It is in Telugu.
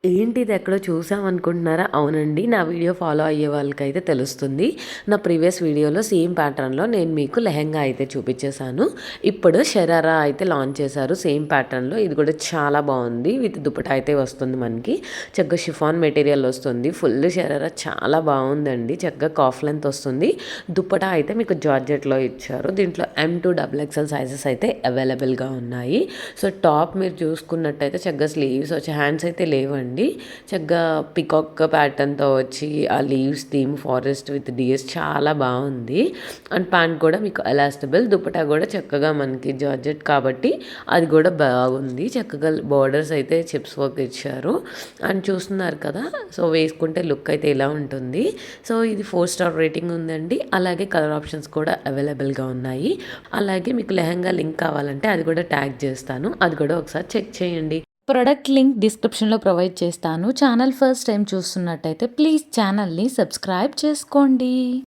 ఏంటి ఇది ఎక్కడో చూసామనుకుంటున్నారా? అవునండి. నా వీడియో ఫాలో అయ్యే వాళ్ళకైతే తెలుస్తుంది. నా ప్రీవియస్ వీడియోలో సేమ్ ప్యాటర్న్‌లో నేను మీకు లెహెంగా అయితే చూపించేసాను. ఇప్పుడు షరారా అయితే లాంచ్ చేశారు సేమ్ ప్యాటర్న్‌లో. ఇది కూడా చాలా బావుంది. విత్ దుపట్టా అయితే వస్తుంది మనకి. చక్కగా షిఫాన్ మెటీరియల్ వస్తుంది. ఫుల్ షరారా చాలా బావుందండి. చక్కగా కాఫ్ లెంత్ వస్తుంది. దుపట్టా అయితే మీకు జార్జెట్‌లో ఇచ్చారు. దీంట్లో M two double XL sizes అయితే అవైలబుల్‌గా ఉన్నాయి. సో, టాప్ మీరు చూసుకున్నట్టయితే చక్కగా స్లీవ్స్ వచ్చి హ్యాండ్స్ అయితే లేవండి. చక్కగా పికాక్ ప్యాటర్న్‌తో వచ్చి ఆ leaves theme forest with deers చాలా బావుంది. అండ్ ప్యాంట్ కూడా మీకు ఎలాస్టబుల్. దుపట్టా కూడా చక్కగా మనకి జార్జెట్ కాబట్టి అది కూడా బాగుంది. చక్కగా బోర్డర్స్ అయితే చిప్స్ వర్క్ ఇచ్చారు. అండ్ చూస్తున్నారు కదా! సో, వేసుకుంటే లుక్ అయితే ఇలా ఉంటుంది. సో, ఇది 4 స్టార్ రేటింగ్ ఉందండి. అలాగే కలర్ ఆప్షన్స్ కూడా అవైలబుల్‌గా ఉన్నాయి. అలాగే మీకు లెహెంగా లింక్ కావాలంటే అది కూడా ట్యాగ్ చేస్తాను. అది కూడా ఒకసారి చెక్ చేయండి. ప్రొడక్ట్ లింక్ డిస్క్రిప్షన్లో ప్రొవైడ్ చేస్తాను. ఛానల్ ఫస్ట్ టైం చూస్తున్నట్టయితే ప్లీజ్ ఛానల్ని సబ్స్క్రైబ్ చేసుకోండి.